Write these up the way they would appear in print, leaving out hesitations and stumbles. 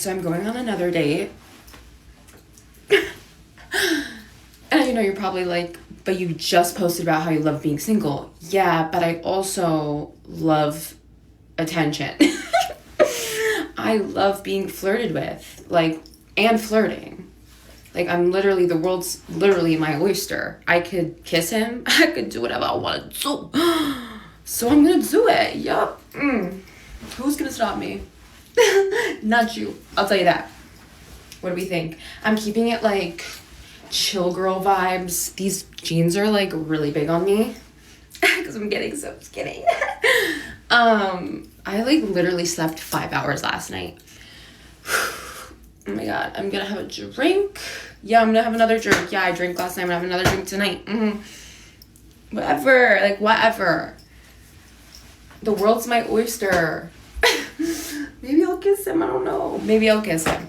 So I'm going on another date. And I know you're probably like, but you just posted about how you love being single. Yeah, but I also love attention. I love being flirted with, like, and flirting. Like, I'm literally, the world's literally my oyster. I could kiss him. I could do whatever I want to do. So I'm gonna do it. Yup. Who's gonna stop me? Not you. I'll tell you that. What do we think? I'm keeping it, like, chill girl vibes. These jeans are, like, really big on me. Because I'm getting so skinny. I, like, literally slept 5 hours last night. Oh my god, I'm gonna have a drink. Yeah, I'm gonna have another drink. Yeah, I drank last night. I'm gonna have another drink tonight. Whatever. Like, whatever. The world's my oyster. Maybe I'll kiss him. I don't know. Maybe I'll kiss him.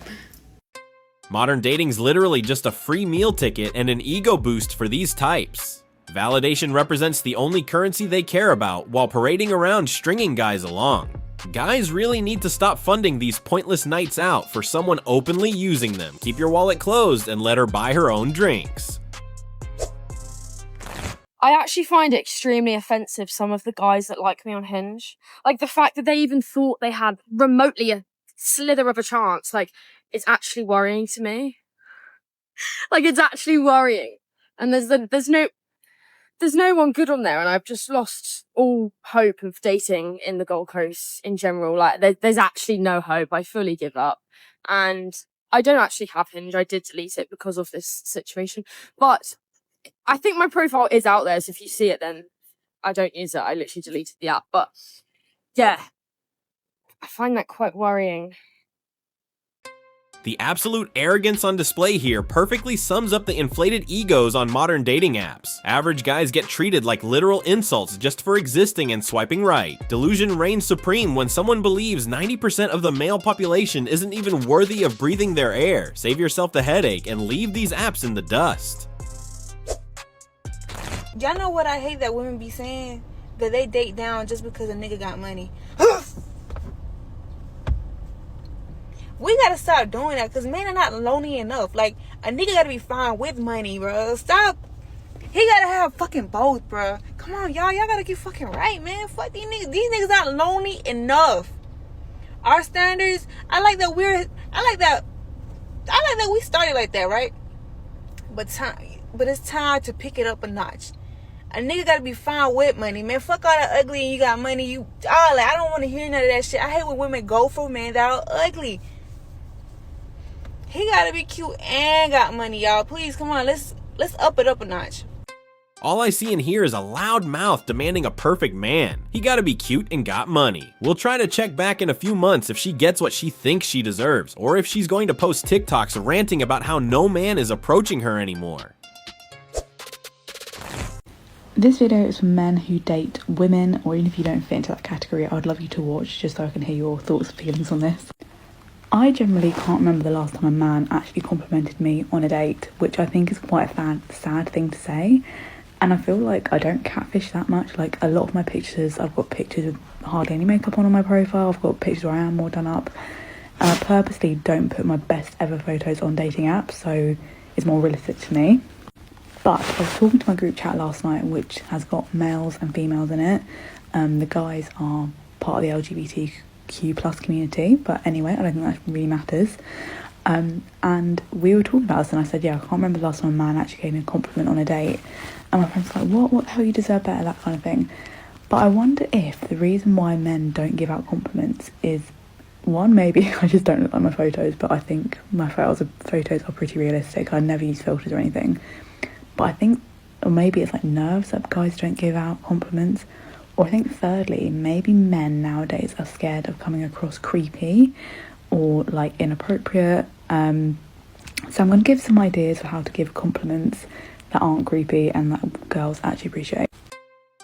Modern dating's literally just a free meal ticket and an ego boost for these types. Validation represents the only currency they care about while parading around stringing guys along. Guys really need to stop funding these pointless nights out for someone openly using them. Keep your wallet closed and let her buy her own drinks. I actually find it extremely offensive, some of the guys that like me on Hinge. Like, the fact that they even thought they had remotely a slither of a chance, like, it's actually worrying to me. Like, it's actually worrying. And there's no one good on there, and I've just lost all hope of dating in the Gold Coast in general. Like, there's actually no hope. I fully give up. And I don't actually have Hinge. I did delete it because of this situation. But I think my profile is out there, so if you see it, then I don't use it. I literally deleted the app. But yeah, I find that quite worrying. The absolute arrogance on display here perfectly sums up the inflated egos on modern dating apps. Average guys get treated like literal insults just for existing and swiping right. Delusion reigns supreme when someone believes 90% of the male population isn't even worthy of breathing their air. Save yourself the headache and leave these apps in the dust. Y'all know what I hate that women be saying? That they date down just because a nigga got money. We gotta stop doing that, because men are not lonely enough. Like, a nigga gotta be fine with money, bro. Stop. He gotta have fucking both, bro. Come on, y'all. Y'all gotta get fucking right, man. Fuck these niggas. These niggas not lonely enough. Our standards, I like that we started like that, right? But it's time to pick it up a notch. A nigga gotta be fine with money, man. Fuck all that ugly and you got money. I don't want to hear none of that shit. I hate when women go for men that are ugly. He gotta be cute and got money, y'all. Please, come on, let's up it up a notch. All I see and hear is a loud mouth demanding a perfect man. He gotta be cute and got money. We'll try to check back in a few months if she gets what she thinks she deserves, or if she's going to post TikToks ranting about how no man is approaching her anymore. This video is for men who date women, or even if you don't fit into that category, I'd love you to watch just so I can hear your thoughts and feelings on this. I generally can't remember the last time a man actually complimented me on a date, which I think is quite a sad thing to say. And I feel like I don't catfish that much. Like, a lot of my pictures, I've got pictures with hardly any makeup on my profile. I've got pictures where I am more done up. And I purposely don't put my best ever photos on dating apps, so it's more realistic to me. But I was talking to my group chat last night, which has got males and females in it. The guys are part of the LGBTQ plus community, but anyway, I don't think that really matters. And we were talking about this, and I said, yeah, I can't remember the last time a man actually gave me a compliment on a date. And my friend's like, what the hell, you deserve better, that kind of thing. But I wonder if the reason why men don't give out compliments is, one, maybe I just don't look like my photos, but I think my photos are pretty realistic. I never use filters or anything. But I think, or maybe it's like nerves that guys don't give out compliments. Or I think thirdly, maybe men nowadays are scared of coming across creepy or like inappropriate. So I'm going to give some ideas for how to give compliments that aren't creepy and that girls actually appreciate.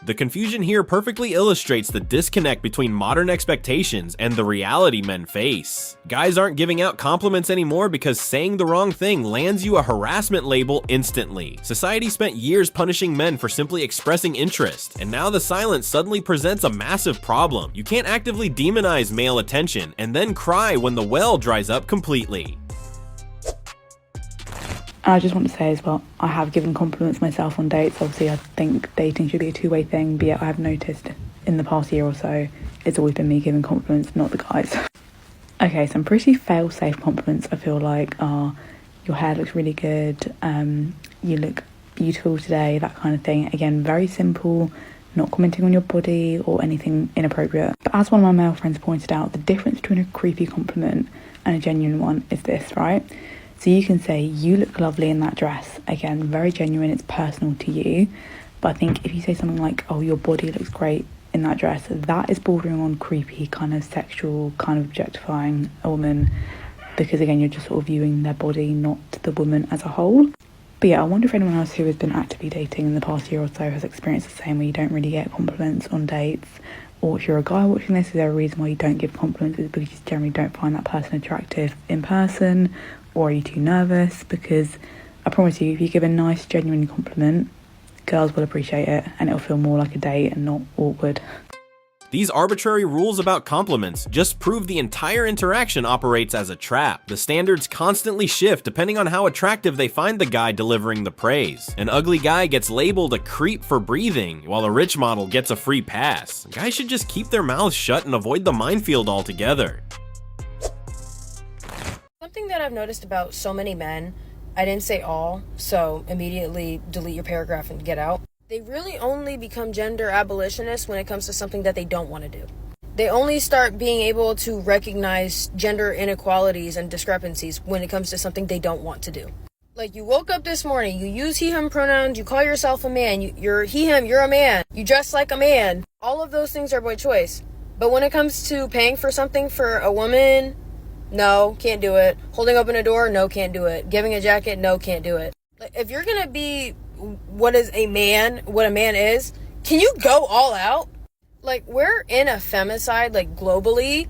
The confusion here perfectly illustrates the disconnect between modern expectations and the reality men face. Guys aren't giving out compliments anymore because saying the wrong thing lands you a harassment label instantly. Society spent years punishing men for simply expressing interest, and now the silence suddenly presents a massive problem. You can't actively demonize male attention and then cry when the well dries up completely. I just want to say as well, I have given compliments myself on dates. Obviously, I think dating should be a two-way thing, but yet I have noticed in the past year or so, it's always been me giving compliments, not the guys. Okay, some pretty fail-safe compliments I feel like are, your hair looks really good, you look beautiful today, that kind of thing. Again, very simple, not commenting on your body or anything inappropriate. But as one of my male friends pointed out, the difference between a creepy compliment and a genuine one is this, right? So you can say, you look lovely in that dress. Again, very genuine, it's personal to you. But I think if you say something like, oh, your body looks great in that dress, that is bordering on creepy, kind of sexual, kind of objectifying a woman. Because again, you're just sort of viewing their body, not the woman as a whole. But yeah, I wonder if anyone else who has been actively dating in the past year or so has experienced the same, where you don't really get compliments on dates. Or if you're a guy watching this, is there a reason why you don't give compliments? Is it because you generally don't find that person attractive in person? Or are you too nervous? Because I promise you, if you give a nice, genuine compliment, girls will appreciate it and it'll feel more like a date and not awkward. These arbitrary rules about compliments just prove the entire interaction operates as a trap. The standards constantly shift depending on how attractive they find the guy delivering the praise. An ugly guy gets labeled a creep for breathing, while a rich model gets a free pass. Guys should just keep their mouths shut and avoid the minefield altogether. Something that I've noticed about so many men, I didn't say all, so immediately delete your paragraph and get out. They really only become gender abolitionists when it comes to something that they don't want to do. They only start being able to recognize gender inequalities and discrepancies when it comes to something they don't want to do. Like, you woke up this morning, you use he, him pronouns, you call yourself a man, you're he, him, you're a man, you dress like a man. All of those things are by choice. But when it comes to paying for something for a woman, no, can't do it. Holding open a door, no, can't do it. Giving a jacket, no, can't do it. Like, if you're gonna be what a man is, can you go all out? Like, we're in a femicide, like, globally,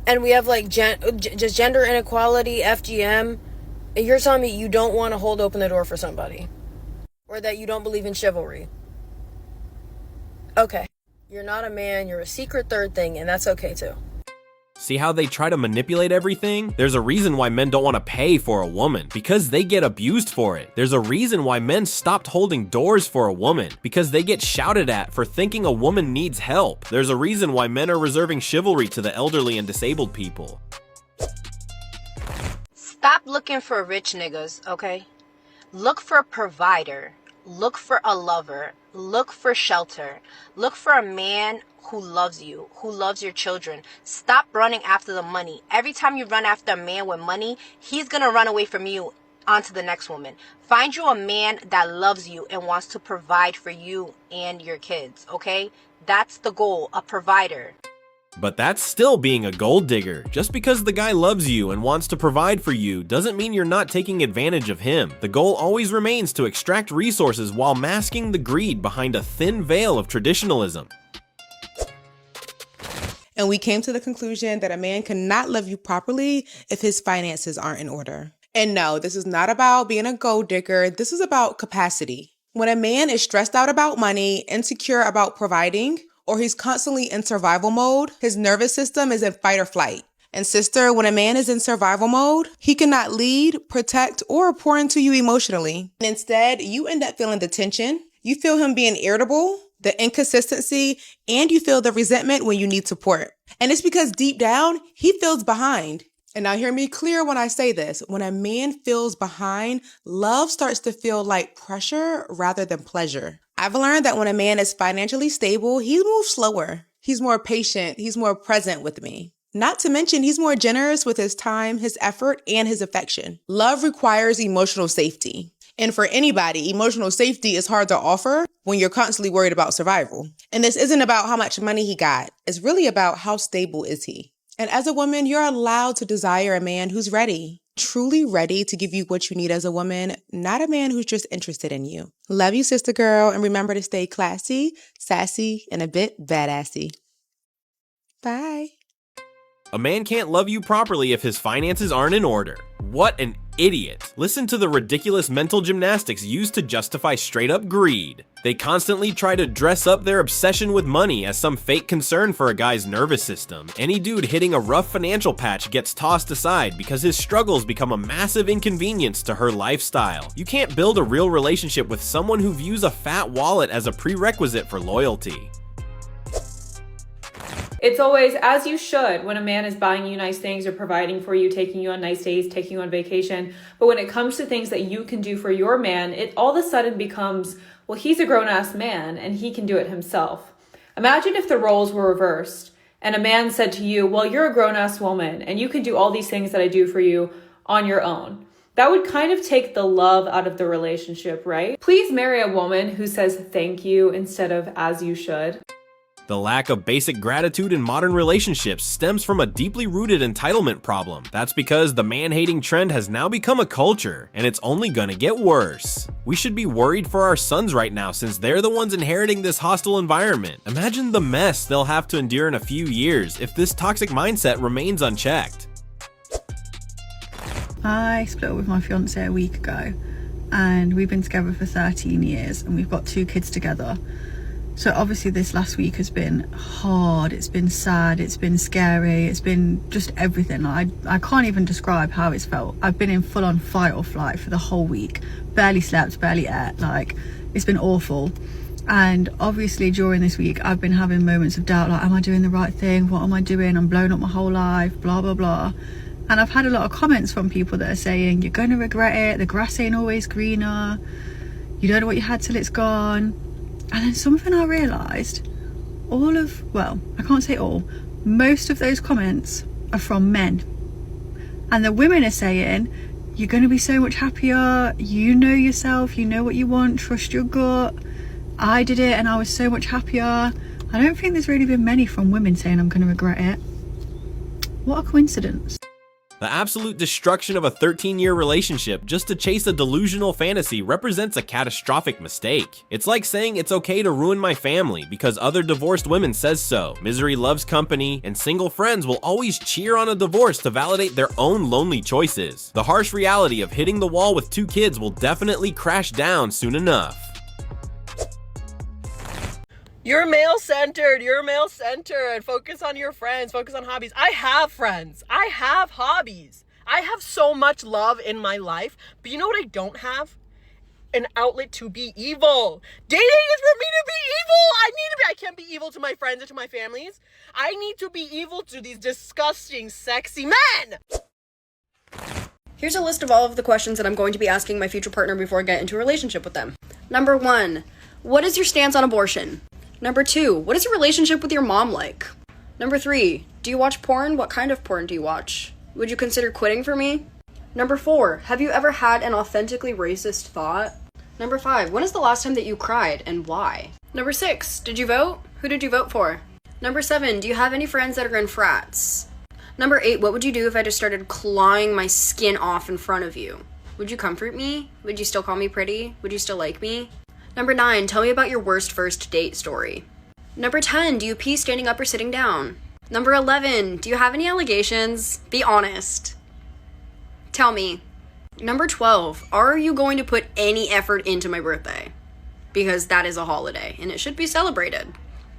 and we have, like, just gender inequality, FGM, and you're telling me you don't want to hold open the door for somebody, or that you don't believe in chivalry. Okay, you're not a man, you're a secret third thing, and that's okay too. See how they try to manipulate everything? There's a reason why men don't want to pay for a woman, because they get abused for it. There's a reason why men stopped holding doors for a woman, because they get shouted at for thinking a woman needs help. There's a reason why men are reserving chivalry to the elderly and disabled people. Stop looking for rich niggas, okay? Look for a provider. Look for a lover. Look for shelter. Look for a man who loves you, who loves your children. Stop running after the money. Every time you run after a man with money, he's gonna run away from you onto the next woman. Find you a man that loves you and wants to provide for you and your kids, okay? That's the goal, a provider. But that's still being a gold digger. Just because the guy loves you and wants to provide for you doesn't mean you're not taking advantage of him. The goal always remains to extract resources while masking the greed behind a thin veil of traditionalism. And we came to the conclusion that a man cannot love you properly if his finances aren't in order. And no, this is not about being a gold digger. This is about capacity. When a man is stressed out about money, insecure about providing, or he's constantly in survival mode, his nervous system is in fight or flight. And sister, when a man is in survival mode, he cannot lead, protect, or pour into you emotionally. And instead, you end up feeling the tension. You feel him being irritable, the inconsistency, and you feel the resentment when you need support. And it's because deep down, he feels behind. And now hear me clear when I say this. When a man feels behind, love starts to feel like pressure rather than pleasure. I've learned that when a man is financially stable, he moves slower. He's more patient. He's more present with me. Not to mention, he's more generous with his time, his effort, and his affection. Love requires emotional safety. And for anybody, emotional safety is hard to offer when you're constantly worried about survival. And this isn't about how much money he got. It's really about how stable is he. And as a woman, you're allowed to desire a man who's ready. truly ready to give you what you need as a woman, not a man who's just interested in you. Love you, sister girl, and remember to stay classy, sassy, and a bit badassy. Bye. A man can't love you properly if his finances aren't in order. What an idiot. Listen to the ridiculous mental gymnastics used to justify straight up greed. They constantly try to dress up their obsession with money as some fake concern for a guy's nervous system. Any dude hitting a rough financial patch gets tossed aside because his struggles become a massive inconvenience to her lifestyle. You can't build a real relationship with someone who views a fat wallet as a prerequisite for loyalty. It's always as you should when a man is buying you nice things or providing for you, taking you on nice days, taking you on vacation. But when it comes to things that you can do for your man, it all of a sudden becomes, well, he's a grown-ass man and he can do it himself. Imagine if the roles were reversed and a man said to you, well, you're a grown-ass woman and you can do all these things that I do for you on your own. That would kind of take the love out of the relationship, right? Please marry a woman who says thank you instead of as you should. The lack of basic gratitude in modern relationships stems from a deeply rooted entitlement problem. That's because the man-hating trend has now become a culture, and it's only gonna get worse. We should be worried for our sons right now since they're the ones inheriting this hostile environment. Imagine the mess they'll have to endure in a few years if this toxic mindset remains unchecked. I split up with my fiance a week ago, and we've been together for 13 years, and we've got 2 kids together. So obviously this last week has been hard, it's been sad, it's been scary, it's been just everything. I can't even describe how it's felt. I've been in full on fight or flight for the whole week. Barely slept, barely ate, like it's been awful. And obviously during this week I've been having moments of doubt, like am I doing the right thing? What am I doing? I'm blowing up my whole life, blah, blah, blah. And I've had a lot of comments from people that are saying, you're gonna regret it, the grass ain't always greener, you don't know what you had till it's gone. And then something I realised, I can't say all, most of those comments are from men. And the women are saying, you're going to be so much happier, you know yourself, you know what you want, trust your gut. I did it and I was so much happier. I don't think there's really been many from women saying I'm going to regret it. What a coincidence. The absolute destruction of a 13-year relationship just to chase a delusional fantasy represents a catastrophic mistake. It's like saying it's okay to ruin my family because other divorced women says so. Misery loves company, and single friends will always cheer on a divorce to validate their own lonely choices. The harsh reality of hitting the wall with 2 kids will definitely crash down soon enough. You're male-centered, focus on your friends, focus on hobbies. I have friends, I have hobbies. I have so much love in my life, but you know what I don't have? An outlet to be evil. Dating is for me to be evil. I can't be evil to my friends and to my families. I need to be evil to these disgusting, sexy men. Here's a list of all of the questions that I'm going to be asking my future partner before I get into a relationship with them. Number 1, what is your stance on abortion? Number 2, what is your relationship with your mom like? Number 3, do you watch porn? What kind of porn do you watch? Would you consider quitting for me? Number 4, have you ever had an authentically racist thought? Number 5, when is the last time that you cried and why? Number 6, did you vote? Who did you vote for? Number 7, do you have any friends that are in frats? Number 8, what would you do if I just started clawing my skin off in front of you? Would you comfort me? Would you still call me pretty? Would you still like me? Number 9, tell me about your worst first date story. Number 10, do you pee standing up or sitting down? Number 11, do you have any allegations? Be honest. Tell me. Number 12, are you going to put any effort into my birthday? Because that is a holiday, and it should be celebrated.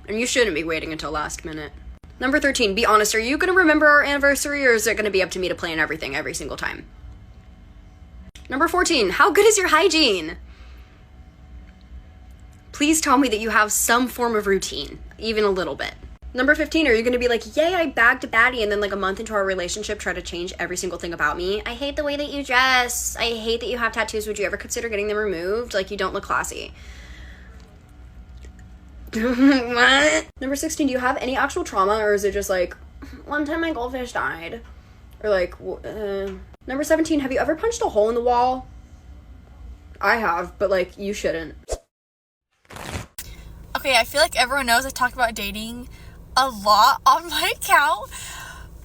And you shouldn't be waiting until last minute. Number 13, be honest, are you going to remember our anniversary, or is it going to be up to me to plan everything every single time? Number 14, how good is your hygiene? Please tell me that you have some form of routine, even a little bit. Number 15, are you going to be like, yay, I bagged a baddie, and then like a month into our relationship try to change every single thing about me? I hate the way that you dress. I hate that you have tattoos. Would you ever consider getting them removed? Like, you don't look classy. What? Number 16, do you have any actual trauma, or is it just like, one time my goldfish died? Or like, Number 17, have you ever punched a hole in the wall? I have, but like, you shouldn't. Okay, I feel like everyone knows I talk about dating a lot on my account,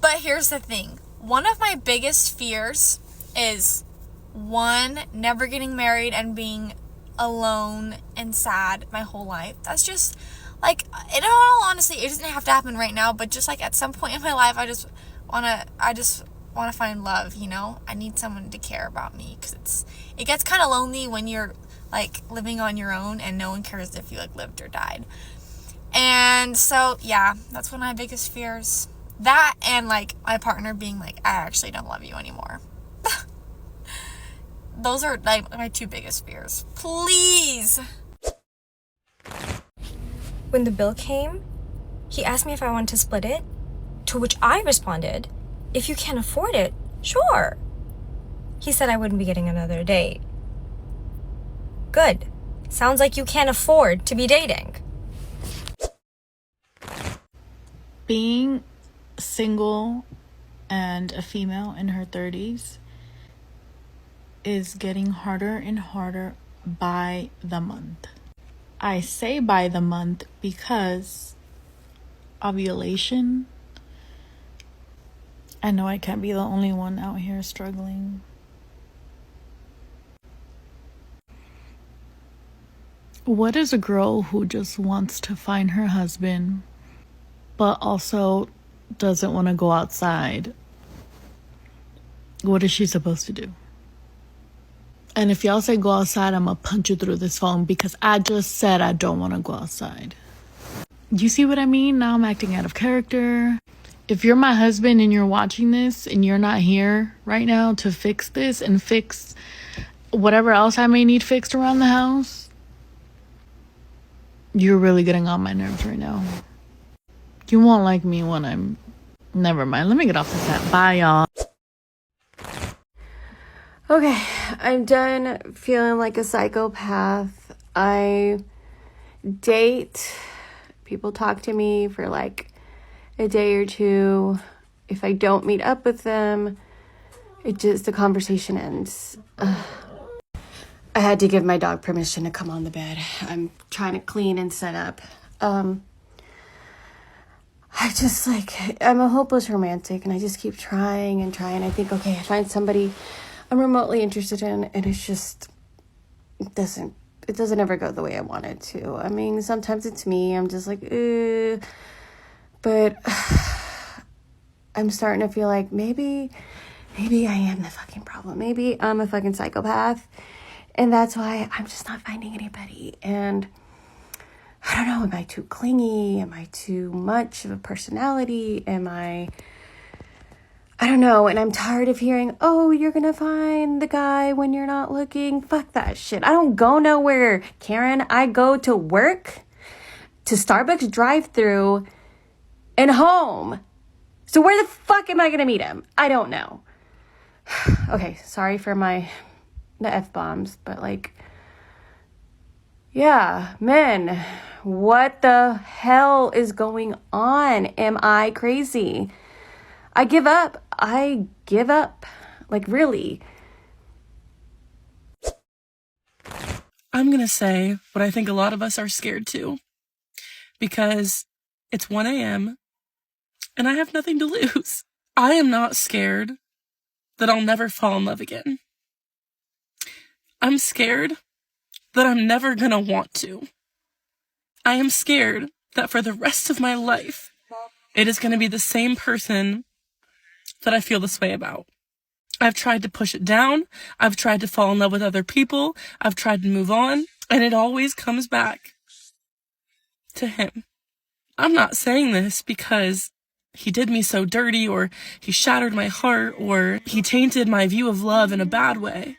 but here's the thing. One of my biggest fears is, one, never getting married and being alone and sad my whole life. That's just, like, in all honesty, it doesn't have to happen right now, but just, like, at some point in my life, I just want to find love, you know? I need someone to care about me, because it gets kind of lonely when you're, like, living on your own and no one cares if you, like, lived or died. And so, yeah, that's one of my biggest fears. That and, like, my partner being like, I actually don't love you anymore. Those are, like, my two biggest fears. Please! When the bill came, he asked me if I wanted to split it, to which I responded, if you can't afford it, sure. He said I wouldn't be getting another date. Good. Sounds like you can't afford to be dating. Being single and a female in her 30s is getting harder and harder by the month. I say by the month because ovulation. I know I can't be the only one out here struggling. What is a girl who just wants to find her husband, but also doesn't want to go outside? What is she supposed to do? And if y'all say go outside, I'm gonna punch you through this phone because I just said I don't want to go outside. You see what I mean? Now I'm acting out of character. If you're my husband and you're watching this and you're not here right now to fix this and fix whatever else I may need fixed around the house, you're really getting on my nerves right now. You won't like me when I'm... Never mind. Let me get off this app. Bye, y'all. Okay, I'm done feeling like a psychopath. I date. People talk to me for like a day or two. If I don't meet up with them, the conversation ends. I had to give my dog permission to come on the bed. I'm trying to clean and set up. I'm a hopeless romantic, and I just keep trying and trying. I think, okay, I find somebody I'm remotely interested in, and it doesn't ever go the way I want it to. I mean, sometimes it's me. I'm just like, but I'm starting to feel like maybe I am the fucking problem. Maybe I'm a fucking psychopath, and that's why I'm just not finding anybody. And I don't know, am I too clingy? Am I too much of a personality? I don't know, and I'm tired of hearing, oh, you're gonna find the guy when you're not looking. Fuck that shit. I don't go nowhere, Karen. I go to work, to Starbucks drive-thru, and home. So where the fuck am I gonna meet him? I don't know. Okay, sorry for the F-bombs, but like, yeah, men, what the hell is going on? Am I crazy? I give up. Like, really. I'm going to say what I think a lot of us are scared to. Because it's 1 a.m. and I have nothing to lose. I am not scared that I'll never fall in love again. I'm scared that I'm never going to want to. I am scared that for the rest of my life, it is going to be the same person that I feel this way about. I've tried to push it down. I've tried to fall in love with other people. I've tried to move on. And it always comes back to him. I'm not saying this because he did me so dirty, or he shattered my heart, or he tainted my view of love in a bad way.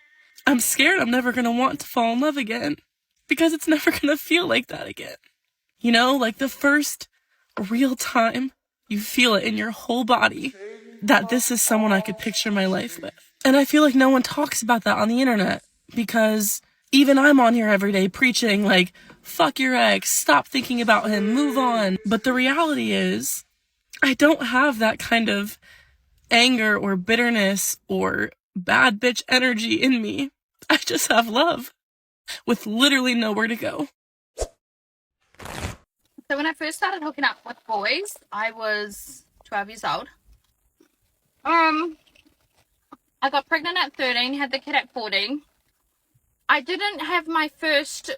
I'm scared I'm never going to want to fall in love again because it's never going to feel like that again. You know, like the first real time you feel it in your whole body that this is someone I could picture my life with. And I feel like no one talks about that on the internet because even I'm on here every day preaching like, fuck your ex, stop thinking about him, move on. But the reality is, I don't have that kind of anger or bitterness or bad bitch energy in me. I just have love with literally nowhere to go. So when I first started hooking up with boys, I was 12 years old. I I got pregnant at 13, had the kid at 14. I didn't have my first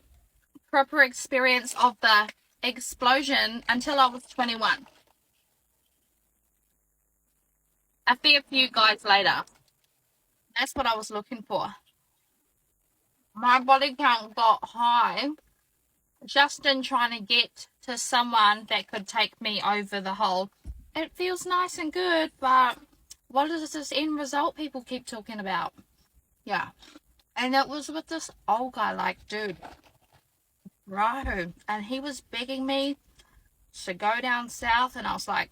proper experience of the explosion until I was 21. A fair few guys later. That's what I was looking for. My body count got high just in trying to get to someone that could take me over the whole, it feels nice and good, but what is this end result people keep talking about? Yeah. And it was with this old guy, like, dude, bro. And he was begging me to go down south, and I was like,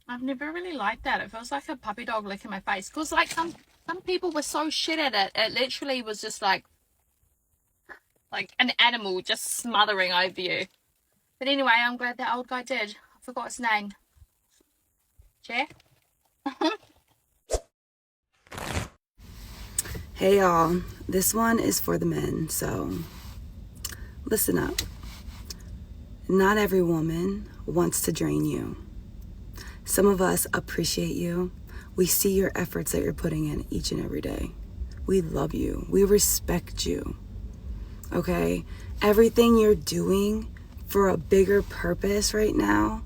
I've never really liked that. It feels like a puppy dog licking my face. Because, like, some people were so shit at it. It literally was just like an animal just smothering over you. But anyway, I'm glad that old guy did. I forgot his name. Jack? Hey y'all, this one is for the men, so listen up. Not every woman wants to drain you. Some of us appreciate you. We see your efforts that you're putting in each and every day. We love you. We respect you. Okay? Everything you're doing for a bigger purpose right now,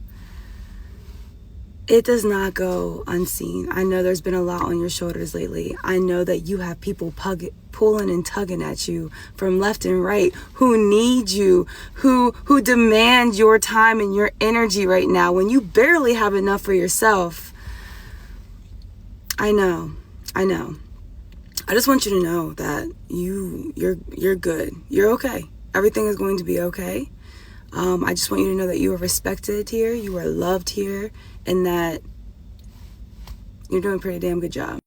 it does not go unseen. I know there's been a lot on your shoulders lately. I know that you have people pulling and tugging at you from left and right who need you, who demand your time and your energy right now when you barely have enough for yourself. I know. I just want you to know that you're good. You're okay. Everything is going to be okay. I just want you to know that you are respected here, you are loved here, and that you're doing a pretty damn good job.